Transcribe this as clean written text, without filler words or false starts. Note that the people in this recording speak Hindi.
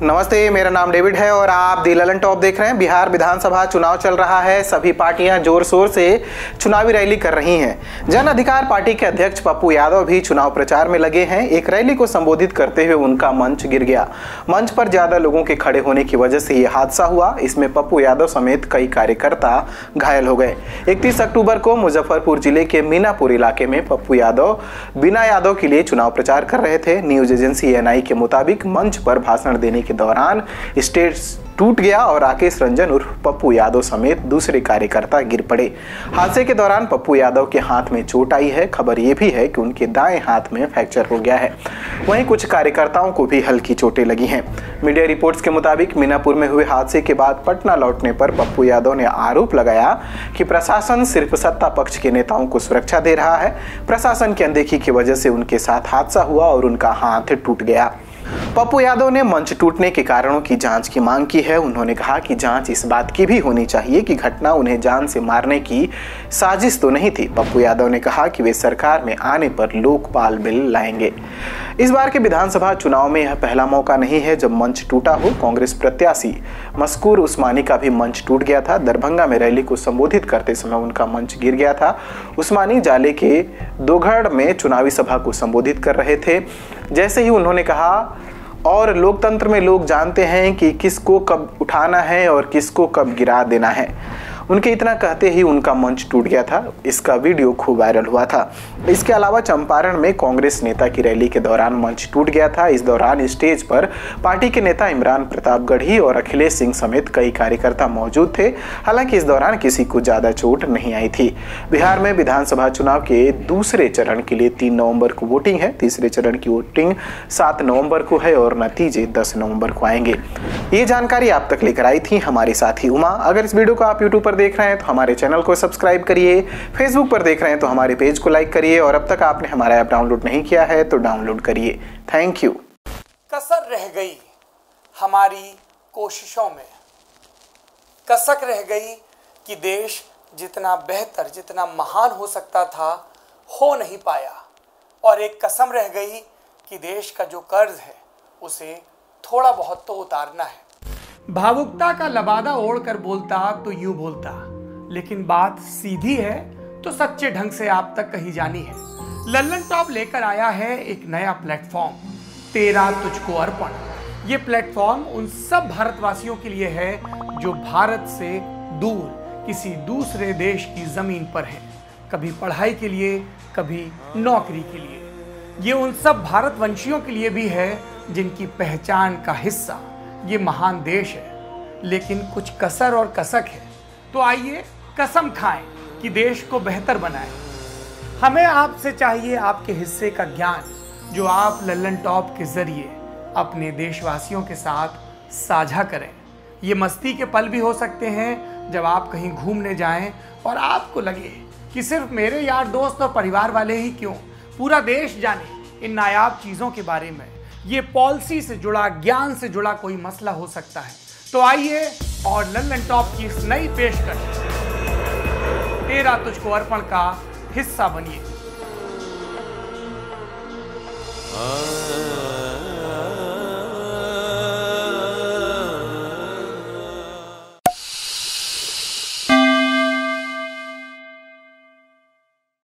नमस्ते, मेरा नाम डेविड है और आप दी ललन टॉप देख रहे हैं। बिहार विधानसभा चुनाव चल रहा है। सभी पार्टियां जोर शोर से चुनावी रैली कर रही हैं। जन अधिकार पार्टी के अध्यक्ष पप्पू यादव भी चुनाव प्रचार में लगे हैं। एक रैली को संबोधित करते हुए उनका मंच गिर गया। मंच पर ज्यादा लोगों के खड़े होने की वजह से यह हादसा हुआ। इसमें पप्पू यादव समेत कई कार्यकर्ता घायल हो गए। 31 अक्टूबर को मुजफ्फरपुर जिले के मीनापुर इलाके में पप्पू यादव बिना यादव के लिए चुनाव प्रचार कर रहे थे। न्यूज एजेंसी एएनआई के मुताबिक मंच पर भाषण देने के दौरान स्टेज टूट गया और राकेश रंजन उर्फ पप्पू यादव समेत दूसरे कार्यकर्ता गिर पड़े। हादसे के दौरान पप्पू यादव के हाथ में चोट आई है। खबर यह भी है कि उनके दाएं हाथ में फ्रैक्चर हो गया है। वहीं कुछ कार्यकर्ताओं को भी हल्की चोटें लगी हैं। मीडिया रिपोर्ट्स के मुताबिक मीनापुर में हुए हादसे के बाद पटना लौटने पर पप्पू यादव ने आरोप लगाया कि प्रशासन सिर्फ सत्ता पक्ष के नेताओं को सुरक्षा दे रहा है। प्रशासन की अनदेखी की वजह से उनके साथ हादसा हुआ और उनका हाथ टूट गया। पप्पू यादव ने मंच टूटने के कारणों की जांच की मांग की है। उन्होंने कहा कि जांच इस बात की भी होनी चाहिए कि घटना उन्हें जान से मारने की साजिश तो नहीं थी। पप्पू यादव ने कहा कि वे सरकार में आने पर लोकपाल बिल लाएंगे। इस बार के विधानसभा चुनाव में यह पहला मौका नहीं है जब मंच टूटा हो। कांग्रेस प्रत्याशी मस्कूर उस्मानी का भी मंच टूट गया था। दरभंगा में रैली को संबोधित करते समय उनका मंच गिर गया था। उस्मानी जाले के दोघड़ में चुनावी सभा को संबोधित कर रहे थे। जैसे ही उन्होंने कहा, और लोकतंत्र में लोग जानते हैं कि किसको कब उठाना है और किसको कब गिरा देना है। उनके इतना कहते ही उनका मंच टूट गया था। इसका वीडियो खूब वायरल हुआ था। इसके अलावा चंपारण में कांग्रेस नेता की रैली के दौरान मंच टूट गया था। इस दौरान स्टेज पर पार्टी के नेता इमरान प्रतापगढ़ी और अखिलेश सिंह समेत कई कार्यकर्ता मौजूद थे। हालांकि इस दौरान किसी को ज्यादा चोट नहीं आई थी। बिहार में विधानसभा चुनाव के दूसरे चरण के लिए 3 नवंबर को वोटिंग है। तीसरे चरण की वोटिंग 7 नवंबर को है और नतीजे 10 नवंबर को आएंगे। ये जानकारी आप तक लेकर आई थी हमारे साथी उमा। अगर इस वीडियो को आप यूट्यूब पर देख रहे हैं तो हमारे चैनल को सब्सक्राइब करिए। फेसबुक पर देख रहे हैं तो हमारे पेज को लाइक करिए और अब तक आपने हमारा ऐप डाउनलोड नहीं किया है तो डाउनलोड करिए। Thank you. कसर रह गई हमारी कोशिशों में, कसक रह गई कि देश जितना बेहतर, जितना महान हो सकता था, हो नहीं पाया। और एक कसम रह गई कि देश का जो कर्ज है उसे थोड़ा बहुत तो उतारना है। भावुकता का लबादा ओढ़कर बोलता तो यूं बोलता, लेकिन बात सीधी है तो सच्चे ढंग से आप तक कही जानी है। लल्लन टॉप लेकर आया है एक नया प्लेटफॉर्म, तेरा तुझको अर्पण। ये प्लेटफॉर्म उन सब भारतवासियों के लिए है जो भारत से दूर किसी दूसरे देश की जमीन पर है, कभी पढ़ाई के लिए, कभी नौकरी के लिए। ये उन सब भारतवंशियों के लिए भी है जिनकी पहचान का हिस्सा ये महान देश है, लेकिन कुछ कसर और कसक है। तो आइए कसम खाएं कि देश को बेहतर बनाएं। हमें आपसे चाहिए आपके हिस्से का ज्ञान जो आप लल्लन टॉप के जरिए अपने देशवासियों के साथ साझा करें। ये मस्ती के पल भी हो सकते हैं जब आप कहीं घूमने जाएं और आपको लगे कि सिर्फ मेरे यार दोस्त और परिवार वाले ही क्यों, पूरा देश जाने इन नायाब चीज़ों के बारे में। ये पॉलिसी से जुड़ा, ज्ञान से जुड़ा कोई मसला हो सकता है। तो आइए और लल्लन टॉप की इस नई पेशकश तेरा तुझको अर्पण का हिस्सा बनिए।